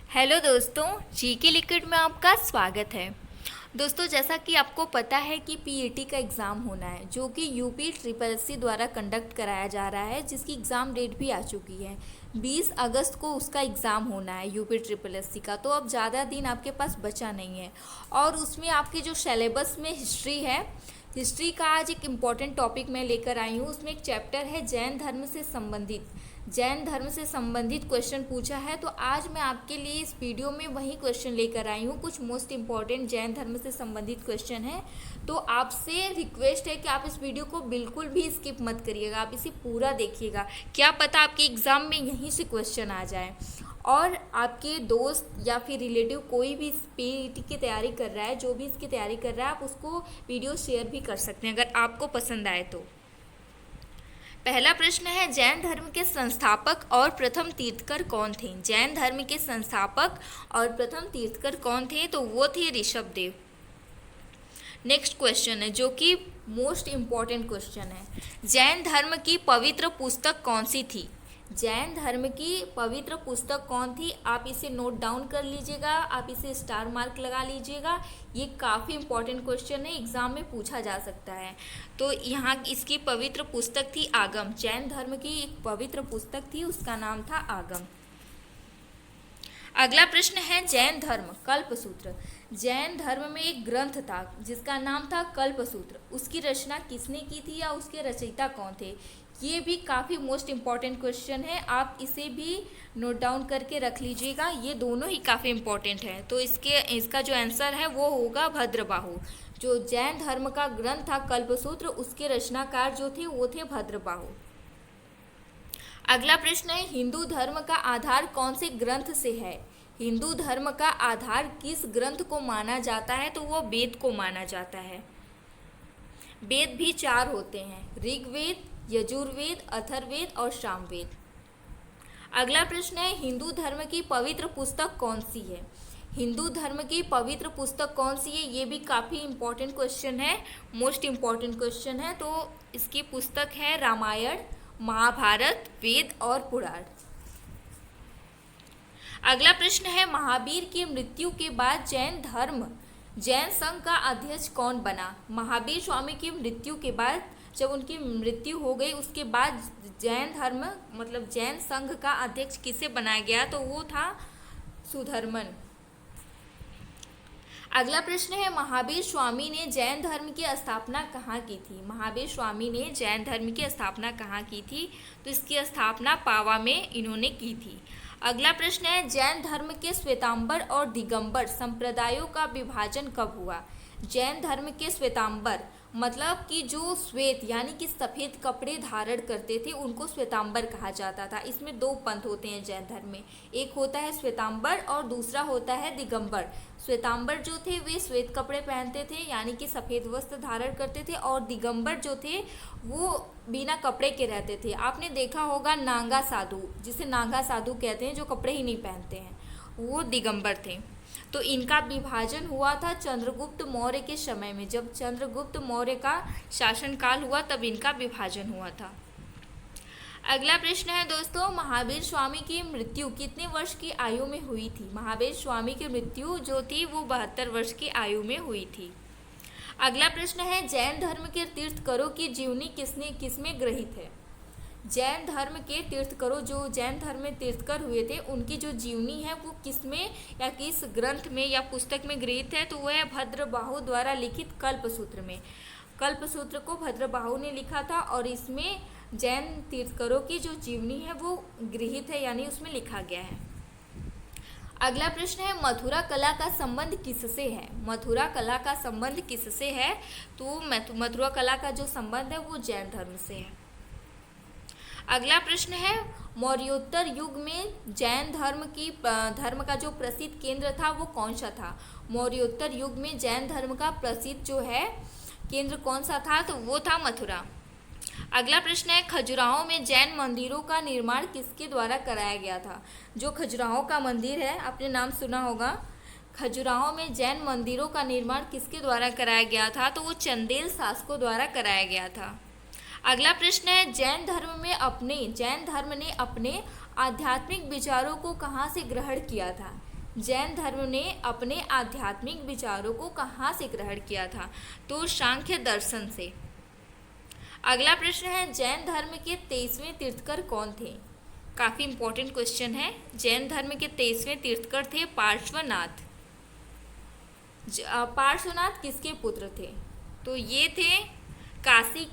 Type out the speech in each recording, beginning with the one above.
Hello दोस्तों, GK liquid में आपका स्वागत है। दोस्तों, जैसा कि आपको पता है कि पीईटी का एग्ज़ाम होना है, जो कि यूपी ट्रिपल एससी द्वारा कंडक्ट कराया जा रहा है, जिसकी एग्ज़ाम डेट भी आ चुकी है। 20 अगस्त को उसका एग्ज़ाम होना है यूपी ट्रिपल एससी का। तो अब ज़्यादा दिन आपके पास बचा नहीं है। और उसमें आपके जो सिलेबस में हिस्ट्री है, हिस्ट्री का आज एक इम्पॉर्टेंट टॉपिक मैं लेकर आई हूँ। उसमें एक चैप्टर है जैन धर्म से संबंधित क्वेश्चन पूछा है। तो आज मैं आपके लिए इस वीडियो में वही क्वेश्चन लेकर आई हूँ। कुछ मोस्ट इम्पॉर्टेंट जैन धर्म से संबंधित क्वेश्चन है। तो आपसे रिक्वेस्ट है कि आप इस वीडियो को बिल्कुल भी स्किप मत करिएगा, आप इसे पूरा देखिएगा। क्या पता आपके एग्ज़ाम में यहीं से क्वेश्चन आ जाए। और आपके दोस्त या फिर रिलेटिव कोई भी पीईटी की तैयारी कर रहा है, जो भी इसकी तैयारी कर रहा है, आप उसको वीडियो शेयर भी कर सकते हैं अगर आपको पसंद आए तो। पहला प्रश्न है, जैन धर्म के संस्थापक और प्रथम तीर्थकर कौन थे? जैन धर्म के संस्थापक और प्रथम तीर्थकर कौन थे? तो वो थे ऋषभदेव। नेक्स्ट क्वेश्चन है, जो कि मोस्ट इम्पॉर्टेंट क्वेश्चन है, जैन धर्म की पवित्र पुस्तक कौन सी थी? जैन धर्म की पवित्र पुस्तक कौन थी? आप इसे नोट डाउन कर लीजिएगा, आप इसे स्टार मार्क लगा लीजिएगा। ये काफ़ी इंपॉर्टेंट क्वेश्चन है, एग्जाम में पूछा जा सकता है। तो यहाँ इसकी पवित्र पुस्तक थी आगम। जैन धर्म की एक पवित्र पुस्तक थी, उसका नाम था आगम। अगला प्रश्न है, जैन धर्म कल्पसूत्र। जैन धर्म में एक ग्रंथ था जिसका नाम था कल्पसूत्र। उसकी रचना किसने की थी या उसके रचयिता कौन थे? ये भी काफ़ी मोस्ट इम्पॉर्टेंट क्वेश्चन है, आप इसे भी नोट डाउन करके रख लीजिएगा। ये दोनों ही काफ़ी इम्पॉर्टेंट है। तो इसका जो आंसर है वो होगा भद्रबाहु। जो जैन धर्म का ग्रंथ था कल्पसूत्र, उसके रचनाकार जो थे वो थे भद्रबाहु। अगला प्रश्न है, हिंदू धर्म का आधार कौन से ग्रंथ से है? हिंदू धर्म का आधार किस ग्रंथ को माना जाता है? तो वो वेद को माना जाता है। वेद भी 4 होते हैं, ऋग्वेद, यजुर्वेद, अथर्ववेद और सामवेद। अगला प्रश्न है, हिंदू धर्म की पवित्र पुस्तक कौन सी है? हिंदू धर्म की पवित्र पुस्तक कौन सी है? ये भी काफ़ी इम्पोर्टेंट क्वेश्चन है, मोस्ट इम्पॉर्टेंट क्वेश्चन है। तो इसकी पुस्तक है रामायण, महाभारत, वेद और पुराण। अगला प्रश्न है, महावीर की मृत्यु के बाद जैन संघ का अध्यक्ष कौन बना? महावीर स्वामी की मृत्यु के बाद, जब उनकी मृत्यु हो गई, उसके बाद जैन धर्म मतलब जैन संघ का अध्यक्ष किसे बनाया गया? तो वो था सुधर्मन। अगला प्रश्न है, महावीर स्वामी ने जैन धर्म की स्थापना कहाँ की थी? महावीर स्वामी ने जैन धर्म की स्थापना कहाँ की थी? तो इसकी स्थापना पावा में इन्होंने की थी। अगला प्रश्न है, जैन धर्म के श्वेतांबर और दिगंबर संप्रदायों का विभाजन कब हुआ? जैन धर्म के श्वेतांबर मतलब कि जो श्वेत यानी कि सफ़ेद कपड़े धारण करते थे, उनको श्वेतांबर कहा जाता था। इसमें 2 पंथ होते हैं जैन धर्म में, एक होता है श्वेतांबर और दूसरा होता है दिगंबर। श्वेतांबर जो थे वे श्वेत कपड़े पहनते थे यानी कि सफ़ेद वस्त्र धारण करते थे, और दिगंबर जो थे वो बिना कपड़े के रहते थे। आपने देखा होगा नांगा साधु, जिसे नांगा साधु कहते हैं, जो कपड़े ही नहीं पहनते हैं, वो दिगंबर थे। तो इनका विभाजन हुआ था चंद्रगुप्त मौर्य के समय में। जब चंद्रगुप्त मौर्य का शासनकाल हुआ तब इनका विभाजन हुआ था। अगला प्रश्न है दोस्तों, महावीर स्वामी की मृत्यु कितने वर्ष की आयु में हुई थी? महावीर स्वामी की मृत्यु जो थी वो 72 वर्ष की आयु में हुई थी। अगला प्रश्न है, जैन धर्म के तीर्थकरों की जीवनी किसमें ग्रहित है? जैन धर्म के तीर्थकरों, जो जैन धर्म में तीर्थकर हुए थे, उनकी जो जीवनी है वो किसमें या किस ग्रंथ में या पुस्तक में गृहीत है? तो वह है भद्रबाहु द्वारा लिखित कल्पसूत्र में। कल्पसूत्र को भद्रबाहु ने लिखा था और इसमें जैन तीर्थकरों की जो जीवनी है वो गृहीत है, यानी उसमें लिखा गया है। अगला प्रश्न है, मथुरा कला का संबंध किससे है? मथुरा कला का संबंध किससे है? तो मथुरा कला का जो संबंध है वो जैन धर्म से है। अगला प्रश्न है, मौर्योत्तर युग में जैन धर्म का जो प्रसिद्ध केंद्र था वो कौन सा था? मौर्योत्तर युग में जैन धर्म का प्रसिद्ध जो है केंद्र कौन सा था? तो वो था मथुरा। अगला प्रश्न है, खजुराहो में जैन मंदिरों का निर्माण किसके द्वारा कराया गया था? जो खजुराहो का मंदिर है, आपने नाम सुना होगा। खजुराहो में जैन मंदिरों का निर्माण किसके द्वारा कराया गया था? तो वो चंदेल शासकों द्वारा कराया गया था। अगला प्रश्न है, जैन धर्म ने अपने आध्यात्मिक विचारों को कहाँ से ग्रहण किया था? जैन धर्म ने अपने आध्यात्मिक विचारों को कहाँ से ग्रहण किया था? तो सांख्य दर्शन से। अगला प्रश्न है, जैन धर्म के 23वें तीर्थकर कौन थे? काफ़ी इंपॉर्टेंट क्वेश्चन है। जैन धर्म के 23वें तीर्थकर थे पार्श्वनाथ। पार्श्वनाथ किसके पुत्र थे? तो ये थे काशी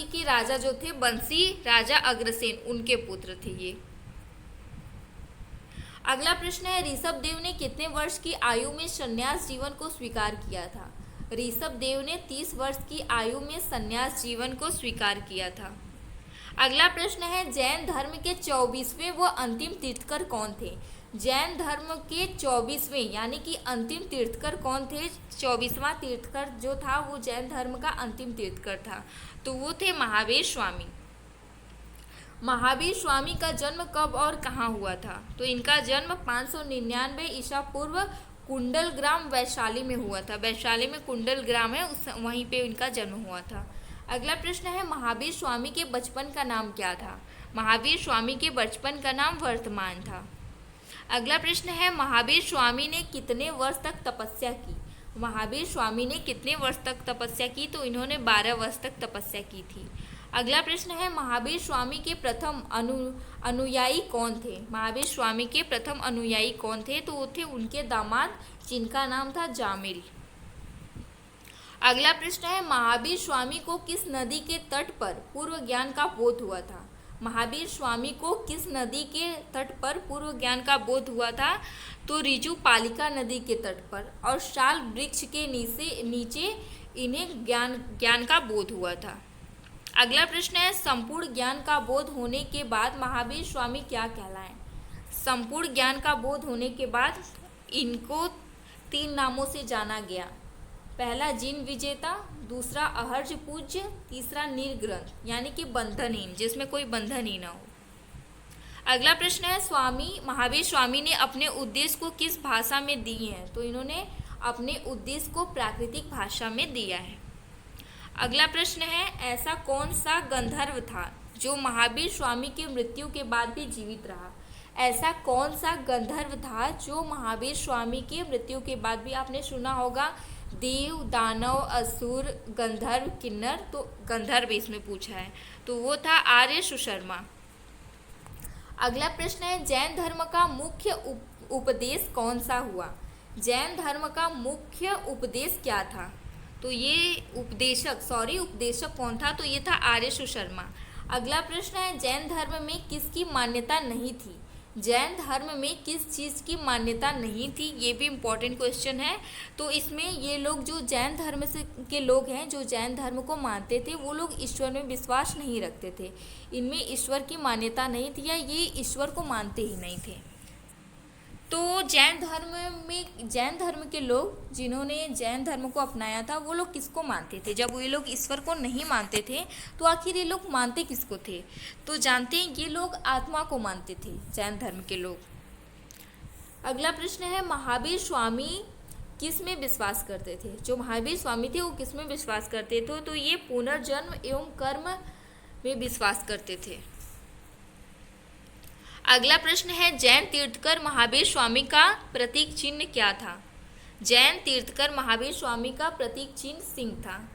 के राजा जो थे बंसी राजा अग्रसेन, उनके पुत्र थे ये। अगला प्रश्न है, ऋषभ देव ने कितने वर्ष की आयु में संन्यास जीवन को स्वीकार किया था? ऋषभ देव ने 30 वर्ष की आयु में संन्यास जीवन को स्वीकार किया था। अगला प्रश्न है, जैन धर्म के 24वें व अंतिम तीर्थकर कौन थे? जैन धर्म के 24वें यानी कि अंतिम तीर्थकर कौन थे? 24वां तीर्थकर जो था वो जैन धर्म का अंतिम तीर्थकर था, तो वो थे महावीर स्वामी। महावीर स्वामी का जन्म कब और कहाँ हुआ था? तो इनका जन्म 599 ईसा पूर्व कुंडल ग्राम वैशाली में हुआ था। वैशाली में कुंडल ग्राम है, वहीं पे इनका जन्म हुआ था। अगला प्रश्न है, महावीर स्वामी के बचपन का नाम क्या था? महावीर स्वामी के बचपन का नाम वर्तमान था। अगला प्रश्न है, महावीर स्वामी ने कितने वर्ष तक तपस्या की? महावीर स्वामी ने कितने वर्ष तक तपस्या की? तो इन्होंने 12 वर्ष तक तपस्या की थी। अगला प्रश्न है, महावीर स्वामी के प्रथम अनुयायी कौन थे? महावीर स्वामी के प्रथम अनुयायी कौन थे? तो वो थे उनके दामाद, जिनका नाम था जामिल। अगला प्रश्न है, महावीर स्वामी को किस नदी के तट पर पूर्व ज्ञान का बोध हुआ था? महावीर स्वामी को किस नदी के तट पर पूर्व ज्ञान का बोध हुआ था? तो ऋजुपालिका नदी के तट पर, और शाल वृक्ष के नीचे इन्हें ज्ञान का बोध हुआ था। अगला प्रश्न है, संपूर्ण ज्ञान का बोध होने के बाद महावीर स्वामी क्या कहलाए? संपूर्ण ज्ञान का बोध होने के बाद इनको 3 नामों से जाना गया। पहला जिन विजेता, दूसरा अहर्ज पूज्य, तीसरा निर्ग्रंथ यानी कि बंधनहीन, जिसमें कोई बंधन ही ना हो। अगला प्रश्न है, महावीर स्वामी ने अपने उद्देश्य को किस भाषा में दिए हैं? तो इन्होंने अपने उद्देश्य को प्राकृतिक भाषा में दिया है। अगला प्रश्न है, ऐसा कौन सा गंधर्व था जो महावीर स्वामी की मृत्यु के बाद भी जीवित रहा? ऐसा कौन सा गंधर्व था जो महावीर स्वामी की मृत्यु के बाद भी, आपने सुना होगा देव, दानव, असुर, गंधर्व, किन्नर, तो गंधर्व इसमें पूछा है, तो वो था आर्य सुशर्मा। अगला प्रश्न है, जैन धर्म का मुख्य उपदेश कौन सा हुआ? जैन धर्म का मुख्य उपदेश क्या था? तो ये उपदेशक कौन था? तो ये था आर्य सुशर्मा। अगला प्रश्न है, जैन धर्म में किसकी मान्यता नहीं थी? जैन धर्म में किस चीज़ की मान्यता नहीं थी? ये भी इम्पोर्टेंट क्वेश्चन है। तो इसमें ये लोग जो जैन धर्म के लोग हैं, जो जैन धर्म को मानते थे, वो लोग ईश्वर में विश्वास नहीं रखते थे। इनमें ईश्वर की मान्यता नहीं थी, या ये ईश्वर को मानते ही नहीं थे। तो जैन धर्म के लोग जिन्होंने जैन धर्म को अपनाया था, वो लोग किसको मानते थे? जब ये लोग ईश्वर को नहीं मानते थे, तो आखिर ये लोग मानते किसको थे? तो जानते हैं, ये लोग आत्मा को मानते थे, जैन धर्म के लोग। अगला प्रश्न है, महावीर स्वामी किस में विश्वास करते थे? जो महावीर स्वामी थे वो किस में विश्वास करते थे? तो ये पुनर्जन्म एवं कर्म में विश्वास करते थे। अगला प्रश्न है, जैन तीर्थकर महावीर स्वामी का प्रतीक चिन्ह क्या था? जैन तीर्थकर महावीर स्वामी का प्रतीक चिन्ह सिंह था।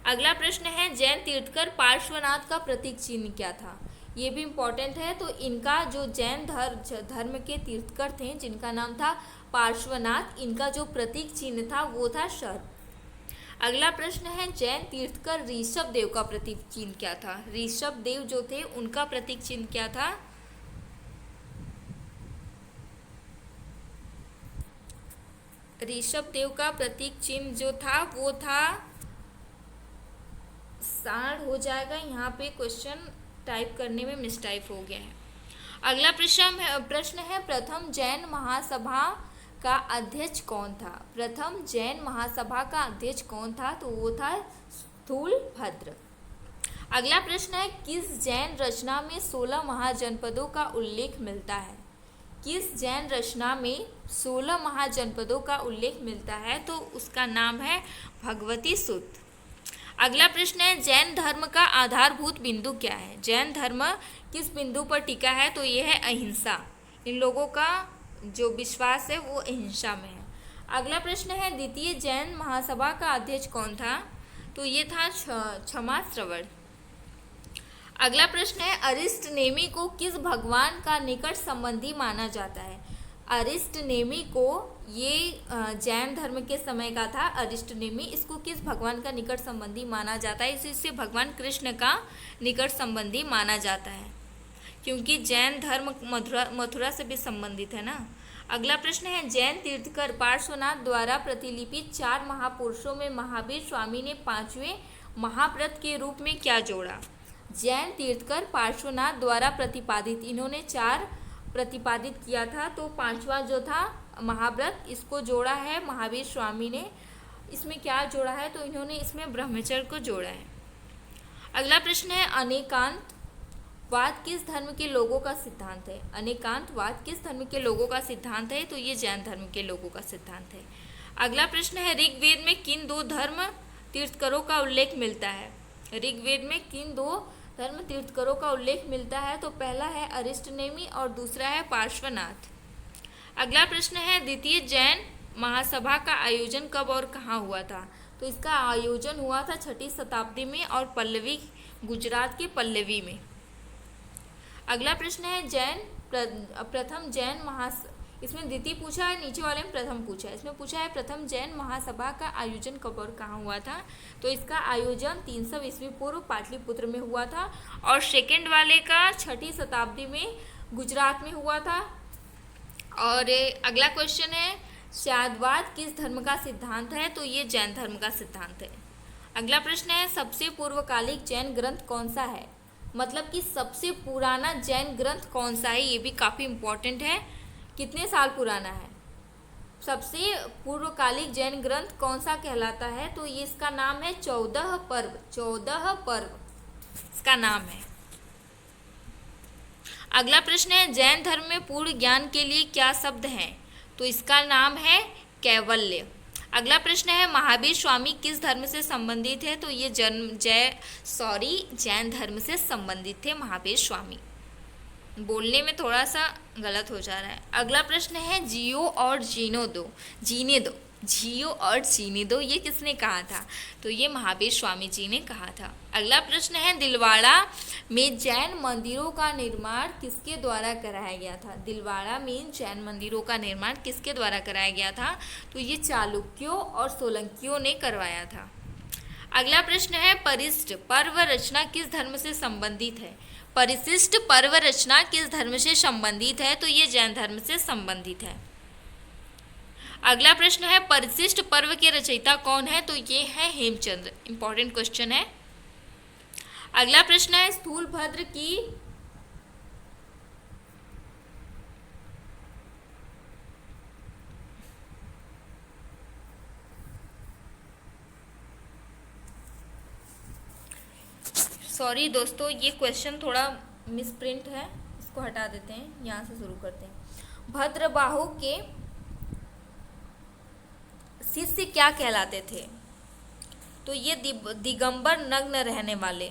अगला प्रश्न है, जैन तीर्थकर पार्श्वनाथ का प्रतीक चिन्ह क्या था? ये भी इम्पोर्टेंट है। तो इनका जो जैन धर्म के तीर्थकर थे, जिनका नाम था पार्श्वनाथ, इनका जो प्रतीक चिन्ह था वो था सर्प। अगला प्रश्न है, जैन तीर्थकर ऋषभ देव का प्रतीक चिन्ह क्या था? ऋषभ देव जो थे, उनका प्रतीक चिन्ह क्या था? ऋषभ देव का प्रतीक चिन्ह जो था वो था सांड हो जाएगा। यहाँ पे क्वेश्चन टाइप करने में मिसटाइप हो गया है। अगला प्रश्न है, प्रथम जैन महासभा का अध्यक्ष कौन था? प्रथम जैन महासभा का अध्यक्ष कौन था? तो वो था स्थूलभद्र। अगला प्रश्न है, किस जैन रचना में 16 महाजनपदों का उल्लेख मिलता है? किस जैन रचना में 16 महाजनपदों का उल्लेख मिलता है? तो उसका नाम है भगवती सूत्र। अगला प्रश्न है, जैन धर्म का आधारभूत बिंदु क्या है? जैन धर्म किस बिंदु पर टिका है? तो यह है अहिंसा। इन लोगों का जो विश्वास है वो अहिंसा में है। अगला प्रश्न है द्वितीय जैन महासभा का अध्यक्ष कौन था? तो ये था क्षमा श्रवण। अगला प्रश्न है अरिष्ट नेमि को किस भगवान का निकट संबंधी माना जाता है? अरिष्ट नेमि को, ये जैन धर्म के समय का था अरिष्ट नेमि, इसको किस भगवान का निकट संबंधी माना जाता है? इससे भगवान कृष्ण का निकट संबंधी माना जाता है, क्योंकि जैन धर्म मथुरा से भी संबंधित है ना। अगला प्रश्न है जैन तीर्थकर पार्श्वनाथ द्वारा प्रतिलिपित 4 महापुरुषों में महावीर स्वामी ने 5वें महाव्रत के रूप में क्या जोड़ा? जैन तीर्थकर पार्श्वनाथ द्वारा प्रतिपादित, इन्होंने 4 प्रतिपादित किया था, तो 5वां जो था महाव्रत, इसको जोड़ा है महावीर स्वामी ने। इसमें क्या जोड़ा है? तो इन्होंने इसमें ब्रह्मचर्य को जोड़ा है। अगला प्रश्न है अनेकांतवाद किस धर्म के लोगों का सिद्धांत है? अनेकांतवाद किस धर्म के लोगों का सिद्धांत है? तो ये जैन धर्म के लोगों का सिद्धांत है। अगला प्रश्न है ऋग्वेद में किन 2 धर्म तीर्थकरों का उल्लेख मिलता है? ऋग्वेद में किन 2 धर्म तीर्थकरों का उल्लेख मिलता है? तो पहला है अरिष्ट नेमि और दूसरा है पार्श्वनाथ। अगला प्रश्न है द्वितीय जैन महासभा का आयोजन कब और कहाँ हुआ था? तो इसका आयोजन हुआ था 6ठी शताब्दी में और पल्लवी, गुजरात के पल्लवी में। अगला प्रश्न है प्रथम जैन इसमें द्वितीय पूछा है, नीचे वाले में प्रथम पूछा है। इसमें पूछा है प्रथम जैन महासभा का आयोजन कब और कहाँ हुआ था? तो इसका आयोजन 300 ईस्वी पूर्व पाटलिपुत्र में हुआ था, और सेकेंड वाले का 6ठी शताब्दी में गुजरात में हुआ था। और अगला क्वेश्चन है शाद्वाद किस धर्म का सिद्धांत है? तो ये जैन धर्म का सिद्धांत है। अगला प्रश्न है सबसे पूर्वकालिक जैन ग्रंथ कौन सा है? मतलब कि सबसे पुराना जैन ग्रंथ कौन सा है, ये भी काफ़ी इम्पोर्टेंट है। कितने साल पुराना है? सबसे पूर्वकालिक जैन ग्रंथ कौन सा कहलाता है? तो ये इसका नाम है 14 पर्व। 14 पर्व इसका नाम है। अगला प्रश्न है जैन धर्म में पूर्ण ज्ञान के लिए क्या शब्द है? तो इसका नाम है कैवल्य। अगला प्रश्न है महावीर स्वामी किस धर्म से संबंधित है? तो ये जैन धर्म से संबंधित थे महावीर स्वामी। बोलने में थोड़ा सा गलत हो जा रहा है। अगला प्रश्न है जियो और जीने दो, जियो और जीने दो, ये किसने कहा था? तो ये महावीर स्वामी जी ने कहा था। अगला प्रश्न है दिलवाड़ा में जैन मंदिरों का निर्माण किसके द्वारा कराया गया था? दिलवाड़ा में जैन मंदिरों का निर्माण किसके द्वारा कराया गया था? तो ये चालुक्यों और सोलंकियों ने करवाया था। अगला प्रश्न है परिशिष्ट पर्व रचना किस धर्म से संबंधित है? परिशिष्ट पर्व रचना किस धर्म से संबंधित है? तो ये जैन धर्म से संबंधित है। अगला प्रश्न है परिशिष्ट पर्व के रचयिता कौन है? तो ये है हेमचंद्र। इंपॉर्टेंट क्वेश्चन है। अगला प्रश्न है स्थूलभद्र की सॉरी दोस्तों, ये क्वेश्चन थोड़ा मिसप्रिंट है, इसको हटा देते हैं, यहाँ से शुरू करते हैं। भद्रबाहु के शिष्य क्या कहलाते थे? तो ये दिगंबर नग्न रहने वाले।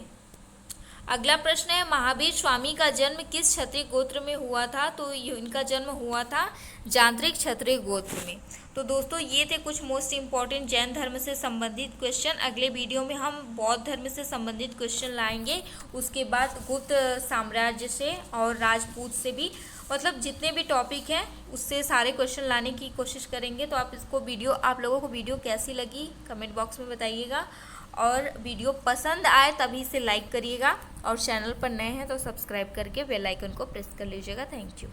अगला प्रश्न है महावीर स्वामी का जन्म किस क्षत्रिय गोत्र में हुआ था? तो इनका जन्म हुआ था जांत्रिक क्षत्रिय गोत्र में। तो दोस्तों ये थे कुछ मोस्ट इम्पॉर्टेंट जैन धर्म से संबंधित क्वेश्चन। अगले वीडियो में हम बौद्ध धर्म से संबंधित क्वेश्चन लाएंगे, उसके बाद गुप्त साम्राज्य से और राजपूत से भी, मतलब जितने भी टॉपिक हैं उससे सारे क्वेश्चन लाने की कोशिश करेंगे। तो आप लोगों को वीडियो कैसी लगी कमेंट बॉक्स में बताइएगा, और वीडियो पसंद आए तभी इसे लाइक करिएगा, और चैनल पर नए हैं तो सब्सक्राइब करके बेल आइकन को प्रेस कर लीजिएगा। Thank you.